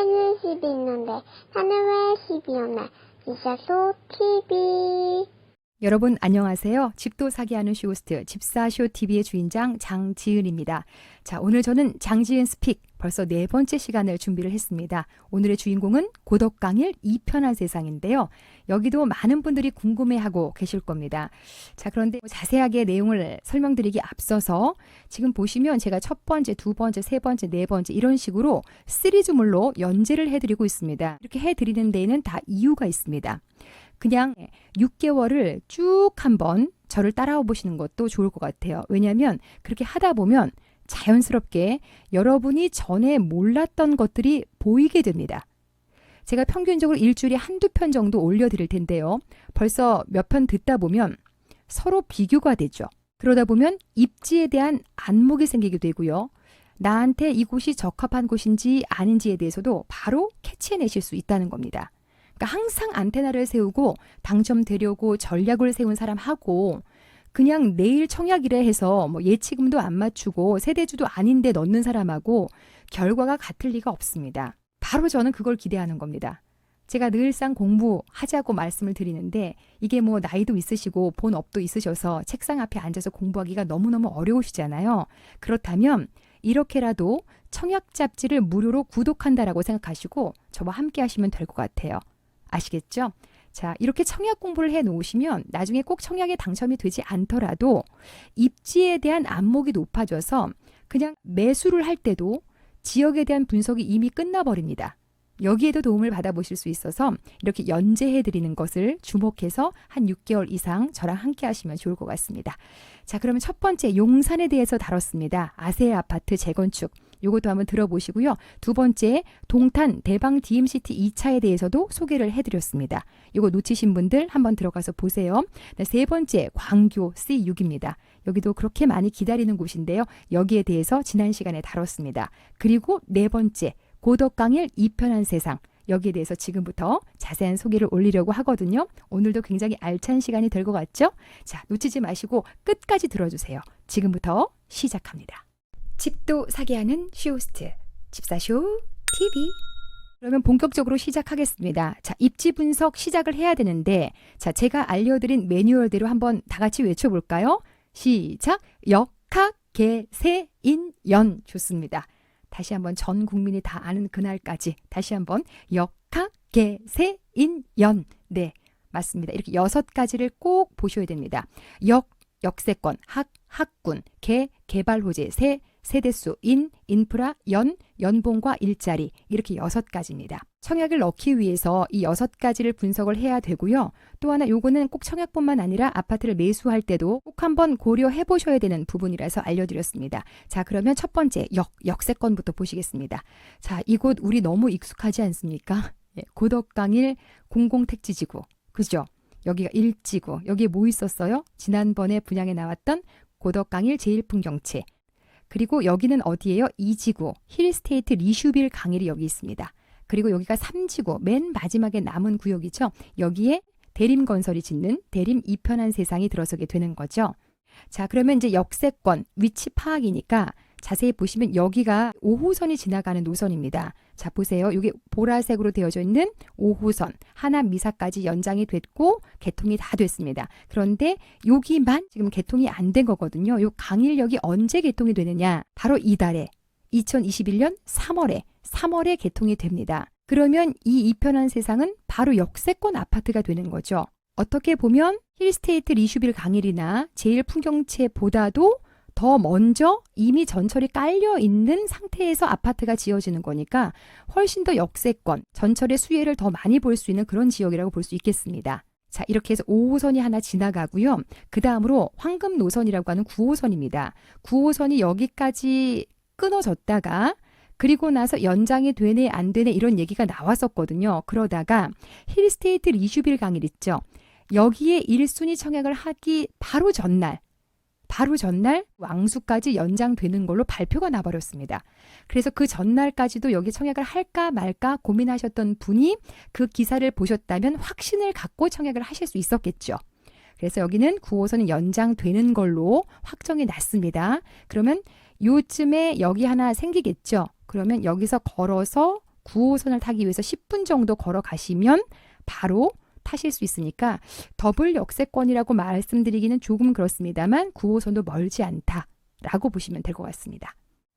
하늘에는 10이 있는데 나는 왜 10이 없나? 집사쇼 TV. 여러분 안녕하세요. 집도 사기 하는 쇼호스트 집사쇼 TV의 주인장 장지은입니다. 자, 오늘 저는 장지은 스픽 벌써 4번째 시간을 준비를 했습니다. 오늘의 주인공은 고덕강일 이편한 세상인데요. 여기도 많은 분들이 궁금해하고 계실 겁니다. 자, 그런데 자세하게 내용을 설명드리기 앞서서 지금 보시면 제가 첫 번째, 두 번째, 세 번째, 네 번째 이런 식으로 시리즈물로 연재를 해드리고 있습니다. 이렇게 해드리는 데에는 다 이유가 있습니다. 그냥 6개월을 쭉 한번 저를 따라와 보시는 것도 좋을 것 같아요. 왜냐하면 그렇게 하다 보면 자연스럽게 여러분이 전에 몰랐던 것들이 보이게 됩니다. 제가 평균적으로 일주일에 한두 편 정도 올려드릴 텐데요. 벌써 몇 편 듣다 보면 서로 비교가 되죠. 그러다 보면 입지에 대한 안목이 생기게 되고요. 나한테 이곳이 적합한 곳인지 아닌지에 대해서도 바로 캐치해내실 수 있다는 겁니다. 그러니까 항상 안테나를 세우고 당첨되려고 전략을 세운 사람하고 그냥 내일 청약이래 해서 예치금도 안 맞추고 세대주도 아닌데 넣는 사람하고 결과가 같을 리가 없습니다. 바로 저는 그걸 기대하는 겁니다. 제가 늘상 공부하자고 말씀을 드리는데 이게 나이도 있으시고 본 업도 있으셔서 책상 앞에 앉아서 공부하기가 너무너무 어려우시잖아요. 그렇다면 이렇게라도 청약 잡지를 무료로 구독한다라고 생각하시고 저와 함께 하시면 될 것 같아요. 아시겠죠? 자, 이렇게 청약 공부를 해 놓으시면 나중에 꼭 청약에 당첨이 되지 않더라도 입지에 대한 안목이 높아져서 그냥 매수를 할 때도 지역에 대한 분석이 이미 끝나버립니다. 여기에도 도움을 받아보실 수 있어서 이렇게 연재해 드리는 것을 주목해서 한 6개월 이상 저랑 함께 하시면 좋을 것 같습니다. 자, 그러면 첫 번째 용산에 대해서 다뤘습니다. 아세아 아파트 재건축. 이것도 한번 들어보시고요. 두 번째 동탄 대방 DMCT 2차에 대해서도 소개를 해드렸습니다. 이거 놓치신 분들 한번 들어가서 보세요. 세 번째 광교 C6입니다. 여기도 그렇게 많이 기다리는 곳인데요. 여기에 대해서 지난 시간에 다뤘습니다. 그리고 네 번째 고덕강일 이편한 세상. 여기에 대해서 지금부터 자세한 소개를 올리려고 하거든요. 오늘도 굉장히 알찬 시간이 될 것 같죠? 자, 놓치지 마시고 끝까지 들어주세요. 지금부터 시작합니다. 집도 사게 하는 쇼호스트 집사쇼 TV. 그러면 본격적으로 시작하겠습니다. 자, 입지 분석 시작을 해야 되는데 자, 제가 알려드린 매뉴얼대로 한번 다 같이 외쳐볼까요? 시작! 역학, 개, 세, 인, 연. 좋습니다. 다시 한번 전 국민이 다 아는 그날까지 다시 한번 역학, 개, 세, 인, 연. 네, 맞습니다. 이렇게 6가지를 꼭 보셔야 됩니다. 역세권, 학군, 개발 호재, 세대수, 인프라, 연봉과 일자리 이렇게 6가지입니다. 청약을 넣기 위해서 이 6가지를 분석을 해야 되고요. 또 하나 요거는 꼭 청약뿐만 아니라 아파트를 매수할 때도 꼭 한번 고려해 보셔야 되는 부분이라서 알려드렸습니다. 자, 그러면 첫 번째 역세권부터 보시겠습니다. 자, 이곳 우리 너무 익숙하지 않습니까? 고덕강일 공공택지지구. 그죠? 여기가 1지구. 여기에 뭐 있었어요? 지난번에 분양에 나왔던 고덕강일 제1풍경채. 그리고 여기는 어디예요? 2지구. 힐스테이트 리슈빌 강일이 여기 있습니다. 그리고 여기가 3지구. 맨 마지막에 남은 구역이죠. 여기에 대림건설이 짓는 대림 이편한 세상이 들어서게 되는 거죠. 자, 그러면 이제 역세권 위치 파악이니까 자세히 보시면 여기가 5호선이 지나가는 노선입니다. 자, 보세요. 이게 보라색으로 되어져 있는 5호선 하남 미사까지 연장이 됐고 개통이 다 됐습니다. 그런데 여기만 지금 개통이 안 된 거거든요. 요 강일역이 언제 개통이 되느냐? 바로 이달에 2021년 3월에 개통이 됩니다. 그러면 이 이편한 세상은 바로 역세권 아파트가 되는 거죠. 어떻게 보면 힐스테이트 리슈빌 강일이나 제1풍경채보다도 더 먼저 이미 전철이 깔려 있는 상태에서 아파트가 지어지는 거니까 훨씬 더 역세권, 전철의 수혜를 더 많이 볼 수 있는 그런 지역이라고 볼 수 있겠습니다. 자, 이렇게 해서 5호선이 하나 지나가고요. 그 다음으로 황금 노선이라고 하는 9호선입니다. 9호선이 여기까지 끊어졌다가 그리고 나서 연장이 되네 안 되네 이런 얘기가 나왔었거든요. 그러다가 힐스테이트 리슈빌 강일 있죠. 여기에 1순위 청약을 하기 바로 전날 왕수까지 연장되는 걸로 발표가 나버렸습니다. 그래서 그 전날까지도 여기 청약을 할까 말까 고민하셨던 분이 그 기사를 보셨다면 확신을 갖고 청약을 하실 수 있었겠죠. 그래서 여기는 9호선이 연장되는 걸로 확정이 났습니다. 그러면 요쯤에 여기 하나 생기겠죠. 그러면 여기서 걸어서 9호선을 타기 위해서 10분 정도 걸어가시면 바로 타실 수 있으니까 더블 역세권이라고 말씀드리기는 조금 그렇습니다만 9호선도 멀지 않다라고 보시면 될 것 같습니다.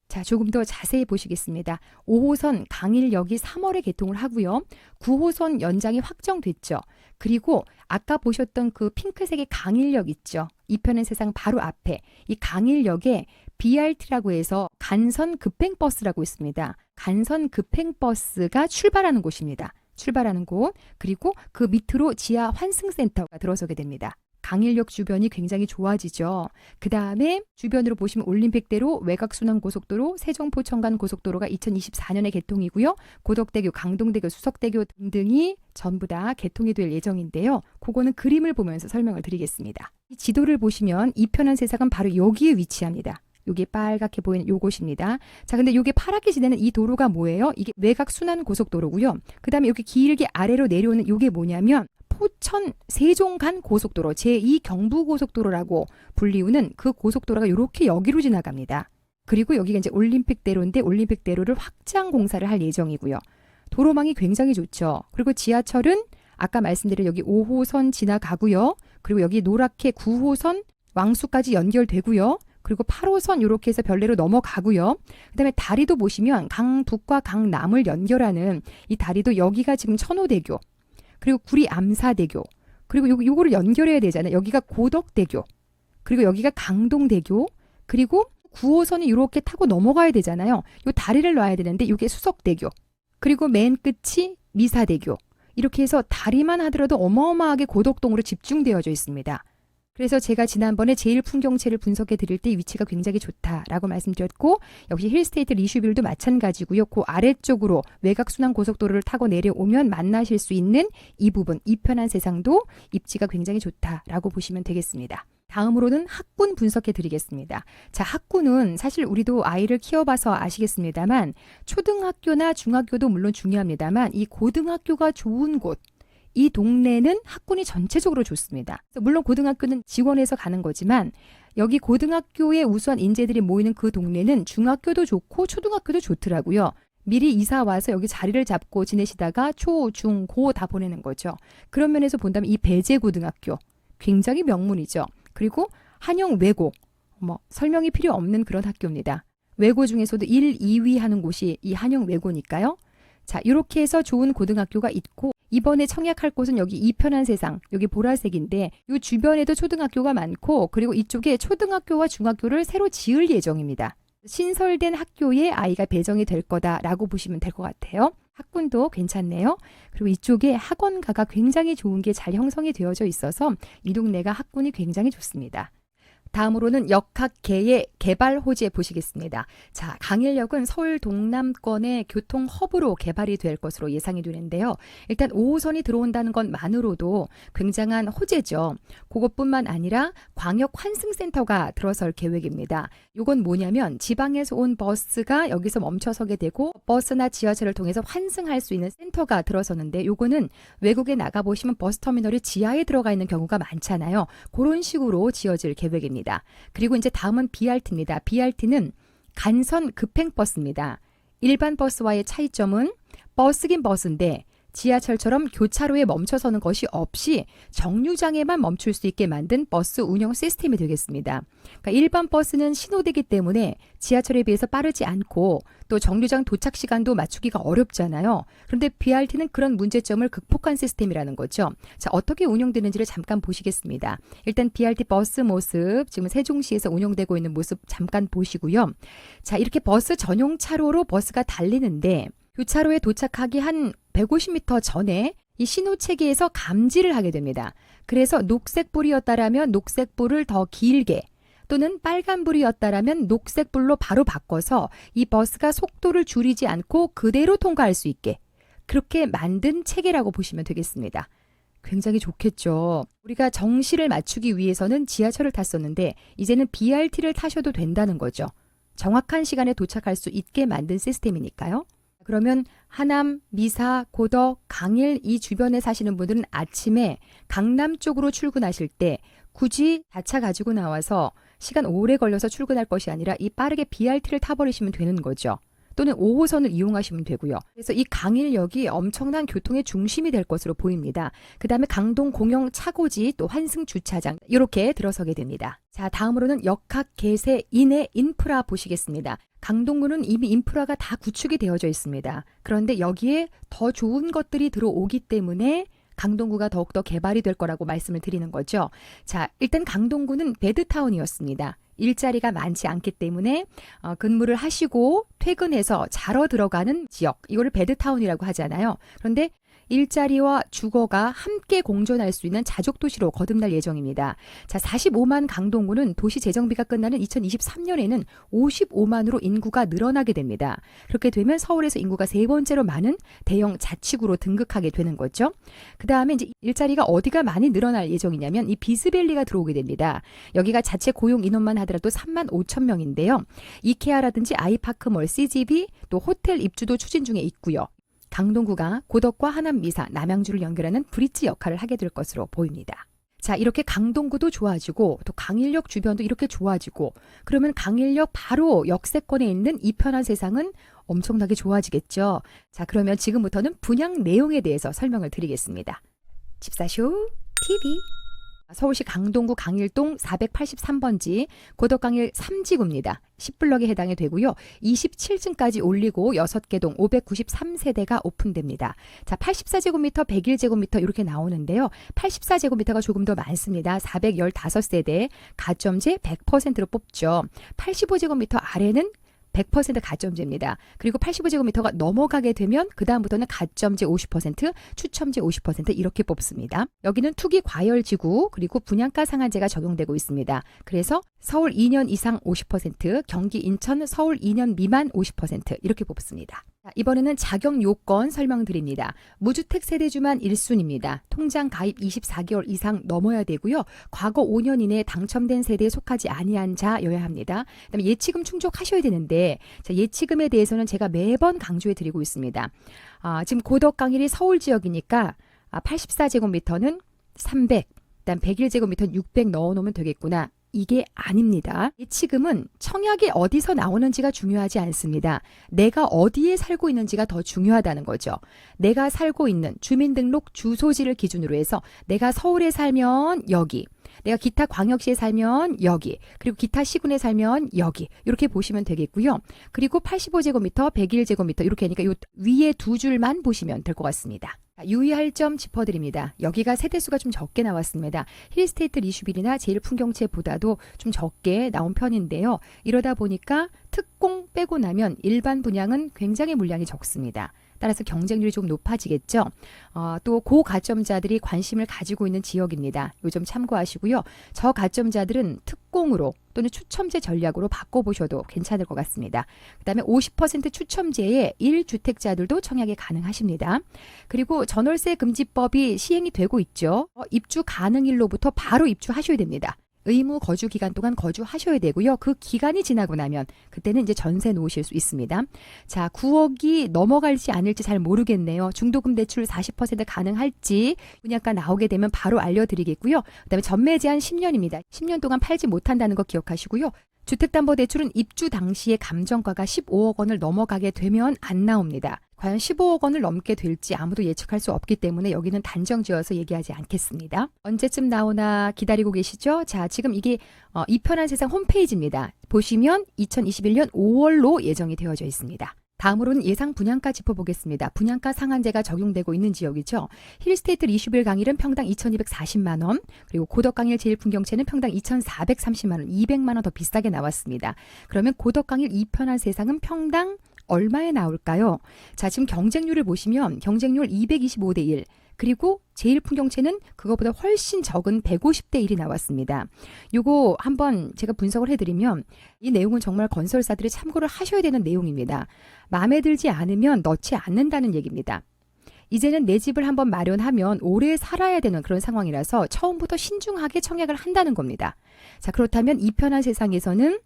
자, 조금 더 자세히 보시겠습니다. 5호선 강일역이 3월에 개통을 하고요. 9호선 연장이 확정됐죠. 그리고 아까 보셨던 그 핑크색의 강일역 있죠. 이편의 세상 바로 앞에 이 강일역에 BRT라고 해서 간선 급행버스라고 있습니다. 간선 급행버스가 출발하는 곳입니다. 출발하는 곳, 그리고 그 밑으로 지하 환승센터가 들어서게 됩니다. 강일역 주변이 굉장히 좋아지죠. 그 다음에 주변으로 보시면 올림픽대로, 외곽순환고속도로, 세종포천간 고속도로가 2024년에 개통이고요. 고덕대교, 강동대교, 수석대교 등등이 전부 다 개통이 될 예정인데요. 그거는 그림을 보면서 설명을 드리겠습니다. 이 지도를 보시면 이편한 세상은 바로 여기에 위치합니다. 여기 빨갛게 보이는 요곳입니다. 자, 근데 여기 파랗게 지내는 이 도로가 뭐예요? 이게 외곽순환고속도로고요. 그 다음에 여기 길게 아래로 내려오는 이게 뭐냐면 포천 세종간 고속도로, 제2경부고속도로라고 불리우는 그 고속도로가 이렇게 여기로 지나갑니다. 그리고 여기가 이제 올림픽대로인데 올림픽대로를 확장 공사를 할 예정이고요. 도로망이 굉장히 좋죠. 그리고 지하철은 아까 말씀드린 여기 5호선 지나가고요. 그리고 여기 노랗게 9호선 왕수까지 연결되고요. 그리고 8호선 이렇게 해서 별내로 넘어가고요. 그 다음에 다리도 보시면 강북과 강남을 연결하는 이 다리도 여기가 지금 천호대교, 그리고 구리 암사대교, 그리고 요거를 연결해야 되잖아요. 여기가 고덕대교, 그리고 여기가 강동대교, 그리고 9호선이 이렇게 타고 넘어가야 되잖아요. 요 다리를 놔야 되는데 이게 수석대교, 그리고 맨 끝이 미사대교. 이렇게 해서 다리만 하더라도 어마어마하게 고덕동으로 집중되어져 있습니다. 그래서 제가 지난번에 제일 풍경채를 분석해 드릴 때 위치가 굉장히 좋다라고 말씀드렸고, 역시 힐스테이트 리슈빌도 마찬가지고요. 그 아래쪽으로 외곽순환고속도로를 타고 내려오면 만나실 수 있는 이 부분, 이편한 세상도 입지가 굉장히 좋다라고 보시면 되겠습니다. 다음으로는 학군 분석해 드리겠습니다. 자, 학군은 사실 우리도 아이를 키워봐서 아시겠습니다만 초등학교나 중학교도 물론 중요합니다만 이 고등학교가 좋은 곳, 이 동네는 학군이 전체적으로 좋습니다. 물론 고등학교는 지원해서 가는 거지만 여기 고등학교에 우수한 인재들이 모이는 그 동네는 중학교도 좋고 초등학교도 좋더라고요. 미리 이사 와서 여기 자리를 잡고 지내시다가 초, 중, 고 다 보내는 거죠. 그런 면에서 본다면 이 배재고등학교 굉장히 명문이죠. 그리고 한영 외고, 설명이 필요 없는 그런 학교입니다. 외고 중에서도 1, 2위 하는 곳이 이 한영 외고니까요. 자, 이렇게 해서 좋은 고등학교가 있고, 이번에 청약할 곳은 여기 이편한 세상, 여기 보라색인데 이 주변에도 초등학교가 많고, 그리고 이쪽에 초등학교와 중학교를 새로 지을 예정입니다. 신설된 학교에 아이가 배정이 될 거다라고 보시면 될 것 같아요. 학군도 괜찮네요. 그리고 이쪽에 학원가가 굉장히 좋은 게 잘 형성이 되어져 있어서 이 동네가 학군이 굉장히 좋습니다. 다음으로는 역학계의 개발 호재 보시겠습니다. 자, 강일역은 서울 동남권의 교통 허브로 개발이 될 것으로 예상이 되는데요. 일단 5호선이 들어온다는 것만으로도 굉장한 호재죠. 그것뿐만 아니라 광역 환승센터가 들어설 계획입니다. 이건 뭐냐면 지방에서 온 버스가 여기서 멈춰서게 되고 버스나 지하철을 통해서 환승할 수 있는 센터가 들어서는데, 요거는 외국에 나가보시면 버스터미널이 지하에 들어가 있는 경우가 많잖아요. 그런 식으로 지어질 계획입니다. 그리고 이제 다음은 BRT입니다. BRT는 간선 급행버스입니다. 일반 버스와의 차이점은 버스긴 버스인데 지하철처럼 교차로에 멈춰서는 것이 없이 정류장에만 멈출 수 있게 만든 버스 운영 시스템이 되겠습니다. 그러니까 일반 버스는 신호되기 때문에 지하철에 비해서 빠르지 않고 또 정류장 도착 시간도 맞추기가 어렵잖아요. 그런데 BRT는 그런 문제점을 극복한 시스템이라는 거죠. 자, 어떻게 운영되는지를 잠깐 보시겠습니다. 일단 BRT 버스 모습, 지금 세종시에서 운영되고 있는 모습 잠깐 보시고요. 자, 이렇게 버스 전용 차로로 버스가 달리는데 교차로에 도착하기 한 150m 전에 이 신호 체계에서 감지를 하게 됩니다. 그래서 녹색불이었다라면 녹색불을 더 길게, 또는 빨간불이었다라면 녹색불로 바로 바꿔서 이 버스가 속도를 줄이지 않고 그대로 통과할 수 있게 그렇게 만든 체계라고 보시면 되겠습니다. 굉장히 좋겠죠. 우리가 정시를 맞추기 위해서는 지하철을 탔었는데 이제는 BRT를 타셔도 된다는 거죠. 정확한 시간에 도착할 수 있게 만든 시스템이니까요. 그러면 하남, 미사, 고덕, 강일 이 주변에 사시는 분들은 아침에 강남 쪽으로 출근하실 때 굳이 자차 가지고 나와서 시간 오래 걸려서 출근할 것이 아니라 이 빠르게 BRT를 타버리시면 되는 거죠. 또는 5호선을 이용하시면 되고요. 그래서 이 강일역이 엄청난 교통의 중심이 될 것으로 보입니다. 그 다음에 강동 공영 차고지 또 환승 주차장 이렇게 들어서게 됩니다. 자, 다음으로는 역학 개세 인해 인프라 보시겠습니다. 강동구는 이미 인프라가 다 구축이 되어져 있습니다. 그런데 여기에 더 좋은 것들이 들어오기 때문에 강동구가 더욱더 개발이 될 거라고 말씀을 드리는 거죠. 자, 일단 강동구는 베드타운이었습니다. 일자리가 많지 않기 때문에 근무를 하시고 퇴근해서 자러 들어가는 지역, 이거를 베드타운이라고 하잖아요. 그런데 일자리와 주거가 함께 공존할 수 있는 자족도시로 거듭날 예정입니다. 자, 45만 강동구는 도시 재정비가 끝나는 2023년에는 55만으로 인구가 늘어나게 됩니다. 그렇게 되면 서울에서 인구가 세 번째로 많은 대형 자치구로 등극하게 되는 거죠. 그 다음에 이제 일자리가 어디가 많이 늘어날 예정이냐면 이 비스밸리가 들어오게 됩니다. 여기가 자체 고용 인원만 하더라도 3만 5천 명인데요. 이케아라든지 아이파크몰, CGV, 또 호텔 입주도 추진 중에 있고요. 강동구가 고덕과 하남미사, 남양주를 연결하는 브릿지 역할을 하게 될 것으로 보입니다. 자, 이렇게 강동구도 좋아지고 또 강일역 주변도 이렇게 좋아지고 그러면 강일역 바로 역세권에 있는 이 편한 세상은 엄청나게 좋아지겠죠. 자, 그러면 지금부터는 분양 내용에 대해서 설명을 드리겠습니다. 집사쇼 TV. 서울시 강동구 강일동 483번지 고덕강일 3지구입니다. 10블럭에 해당이 되고요. 27층까지 올리고 6개 동 593세대가 오픈됩니다. 자, 84제곱미터, 101제곱미터 이렇게 나오는데요. 84제곱미터가 조금 더 많습니다. 415세대, 가점제 100%로 뽑죠. 85제곱미터 아래는 100% 가점제입니다. 그리고 85제곱미터가 넘어가게 되면 그 다음부터는 가점제 50%, 추첨제 50% 이렇게 뽑습니다. 여기는 투기 과열지구 그리고 분양가 상한제가 적용되고 있습니다. 그래서 서울 2년 이상 50%, 경기 인천 서울 2년 미만 50% 이렇게 뽑습니다. 자, 이번에는 자격 요건 설명드립니다. 무주택 세대주만 1순입니다. 통장 가입 24개월 이상 넘어야 되고요. 과거 5년 이내에 당첨된 세대에 속하지 아니한 자여야 합니다. 그다음에 예치금 충족하셔야 되는데 자, 예치금에 대해서는 제가 매번 강조해 드리고 있습니다. 지금 고덕강일이 서울 지역이니까 84제곱미터는 300, 그다음 101제곱미터는 600 넣어놓으면 되겠구나. 이게 아닙니다. 예치금은 청약이 어디서 나오는지가 중요하지 않습니다. 내가 어디에 살고 있는지가 더 중요하다는 거죠. 내가 살고 있는 주민등록 주소지를 기준으로 해서 내가 서울에 살면 여기, 내가 기타 광역시에 살면 여기, 그리고 기타 시군에 살면 여기 이렇게 보시면 되겠고요. 그리고 85제곱미터, 101제곱미터 이렇게 하니까 요 위에 두 줄만 보시면 될 것 같습니다. 유의할 점 짚어드립니다. 여기가 세대수가 좀 적게 나왔습니다. 힐스테이트 리슈빌이나 제일풍경채보다도 좀 적게 나온 편인데요. 이러다 보니까 특공 빼고 나면 일반 분양은 굉장히 물량이 적습니다. 따라서 경쟁률이 좀 높아지겠죠. 또 고가점자들이 관심을 가지고 있는 지역입니다. 이 점 참고하시고요. 저가점자들은 특공으로 또는 추첨제 전략으로 바꿔보셔도 괜찮을 것 같습니다. 그 다음에 50% 추첨제에 1주택자들도 청약이 가능하십니다. 그리고 전월세 금지법이 시행이 되고 있죠. 입주 가능일로부터 바로 입주하셔야 됩니다. 의무 거주 기간 동안 거주하셔야 되고요. 그 기간이 지나고 나면 그때는 이제 전세 놓으실 수 있습니다. 자, 9억이 넘어갈지 아닐지 잘 모르겠네요. 중도금 대출 40% 가능할지 분양가 나오게 되면 바로 알려드리겠고요. 그다음에 전매 제한 10년입니다. 10년 동안 팔지 못한다는 거 기억하시고요. 주택담보대출은 입주 당시에 감정가가 15억 원을 넘어가게 되면 안 나옵니다. 과연 15억 원을 넘게 될지 아무도 예측할 수 없기 때문에 여기는 단정 지어서 얘기하지 않겠습니다. 언제쯤 나오나 기다리고 계시죠? 자, 지금 이게 이 편한 세상 홈페이지입니다. 보시면 2021년 5월로 예정이 되어져 있습니다. 다음으로는 예상 분양가 짚어보겠습니다. 분양가 상한제가 적용되고 있는 지역이죠. 힐스테이트 리슈빌 강일은 평당 2,240만 원, 그리고 고덕강일 제일풍경채는 평당 2,430만 원, 200만 원 더 비싸게 나왔습니다. 그러면 고덕강일 이 편한 세상은 평당 얼마에 나올까요? 자, 지금 경쟁률을 보시면 경쟁률 225대 1, 그리고 제일풍경채는 그거보다 훨씬 적은 150대 1이 나왔습니다. 요거 한번 제가 분석을 해드리면 이 내용은 정말 건설사들이 참고를 하셔야 되는 내용입니다. 마음에 들지 않으면 넣지 않는다는 얘기입니다. 이제는 내 집을 한번 마련하면 오래 살아야 되는 그런 상황이라서 처음부터 신중하게 청약을 한다는 겁니다. 자, 그렇다면 이 편한 세상에서는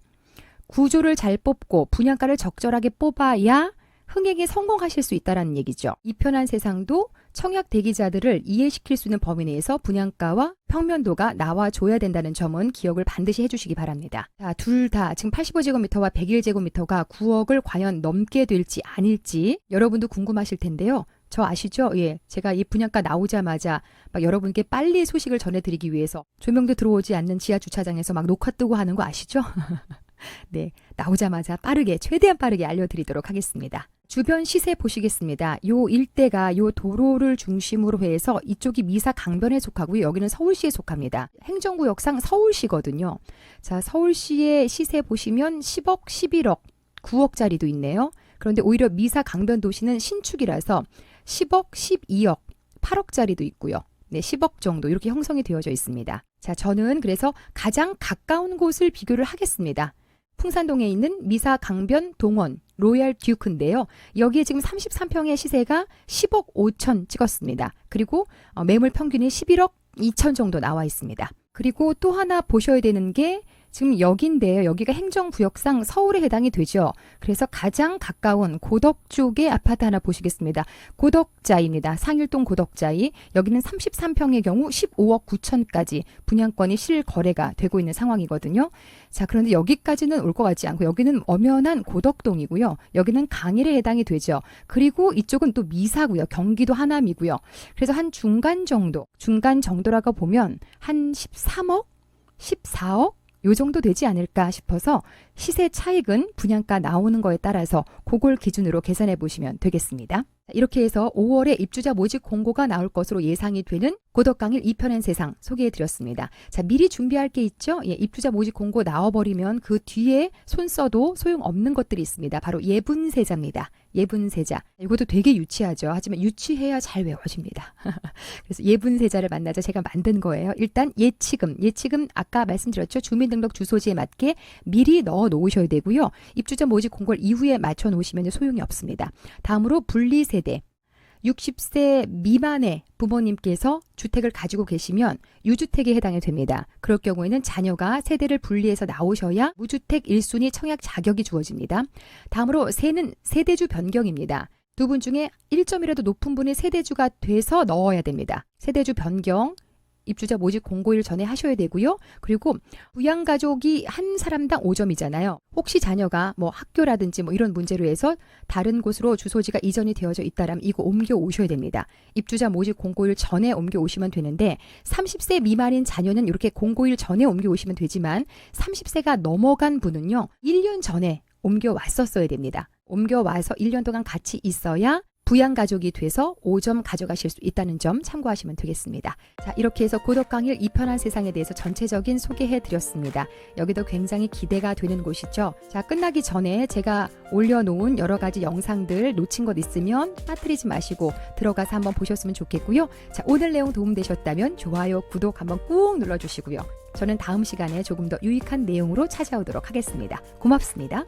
구조를 잘 뽑고 분양가를 적절하게 뽑아야 흥행에 성공하실 수 있다는 얘기죠. 이 편한 세상도 청약 대기자들을 이해시킬 수 있는 범위 내에서 분양가와 평면도가 나와줘야 된다는 점은 기억을 반드시 해주시기 바랍니다. 자, 둘 다 지금 85제곱미터와 101제곱미터가 9억을 과연 넘게 될지 아닐지 여러분도 궁금하실 텐데요. 저 아시죠? 예, 제가 이 분양가 나오자마자 막 여러분께 빨리 소식을 전해드리기 위해서 조명도 들어오지 않는 지하 주차장에서 막 녹화 뜨고 하는 거 아시죠? 네, 나오자마자 빠르게 최대한 빠르게 알려드리도록 하겠습니다. 주변 시세 보시겠습니다. 요 일대가 요 도로를 중심으로 해서 이쪽이 미사 강변에 속하고요. 여기는 서울시에 속합니다. 행정구역상 서울시거든요. 자, 서울시의 시세 보시면 10억, 11억, 9억짜리도 있네요. 그런데 오히려 미사 강변 도시는 신축이라서 10억, 12억, 8억짜리도 있고요. 네, 10억 정도 이렇게 형성이 되어져 있습니다. 자, 저는 그래서 가장 가까운 곳을 비교를 하겠습니다. 풍산동에 있는 미사 강변 동원 로얄 듀크인데요. 여기에 지금 33평의 시세가 10억 5천 찍었습니다. 그리고 매물 평균이 11억 2천 정도 나와 있습니다. 그리고 또 하나 보셔야 되는 게 지금 여기인데요. 여기가 행정구역상 서울에 해당이 되죠. 그래서 가장 가까운 고덕 쪽의 아파트 하나 보시겠습니다. 고덕자입니다. 상일동 고덕자이. 여기는 33평의 경우 15억 9천까지 분양권이 실거래가 되고 있는 상황이거든요. 자, 그런데 여기까지는 올 것 같지 않고 여기는 엄연한 고덕동이고요. 여기는 강일에 해당이 되죠. 그리고 이쪽은 또 미사고요. 경기도 하남이고요. 그래서 한 중간 정도라고 보면 한 13억, 14억 요 정도 되지 않을까 싶어서 시세 차익은 분양가 나오는 거에 따라서 그걸 기준으로 계산해 보시면 되겠습니다. 이렇게 해서 5월에 입주자 모집 공고가 나올 것으로 예상이 되는 고덕강일 2편의 세상 소개해 드렸습니다. 자, 미리 준비할 게 있죠? 예, 입주자 모집 공고 나와버리면 그 뒤에 손 써도 소용없는 것들이 있습니다. 바로 예분세자입니다. 예분세자. 이것도 되게 유치하죠. 하지만 유치해야 잘 외워집니다. 그래서 예분세자를 만나자 제가 만든 거예요. 일단 예치금 아까 말씀드렸죠. 주민등록 주소지에 맞게 미리 넣어 놓으셔야 되고요. 입주자 모집 공고를 이후에 맞춰 놓으시면 소용이 없습니다. 다음으로 분리세대. 60세 미만의 부모님께서 주택을 가지고 계시면 유주택에 해당이 됩니다. 그럴 경우에는 자녀가 세대를 분리해서 나오셔야 무주택 1순위 청약 자격이 주어집니다. 다음으로 세는 세대주 변경입니다. 두 분 중에 1점이라도 높은 분이 세대주가 돼서 넣어야 됩니다. 세대주 변경. 입주자 모집 공고일 전에 하셔야 되고요. 그리고 부양가족이 한 사람당 5점이잖아요. 혹시 자녀가 뭐 학교라든지 뭐 이런 문제로 해서 다른 곳으로 주소지가 이전이 되어져 있다라면 이거 옮겨 오셔야 됩니다. 입주자 모집 공고일 전에 옮겨 오시면 되는데 30세 미만인 자녀는 이렇게 공고일 전에 옮겨 오시면 되지만 30세가 넘어간 분은요. 1년 전에 옮겨 왔었어야 됩니다. 옮겨 와서 1년 동안 같이 있어야 부양가족이 돼서 5점 가져가실 수 있다는 점 참고하시면 되겠습니다. 자, 이렇게 해서 고덕강일 2편한 세상에 대해서 전체적인 소개해드렸습니다. 여기도 굉장히 기대가 되는 곳이죠. 자, 끝나기 전에 제가 올려놓은 여러 가지 영상들 놓친 것 있으면 빠뜨리지 마시고 들어가서 한번 보셨으면 좋겠고요. 자, 오늘 내용 도움되셨다면 좋아요, 구독 한번 꾹 눌러주시고요. 저는 다음 시간에 조금 더 유익한 내용으로 찾아오도록 하겠습니다. 고맙습니다.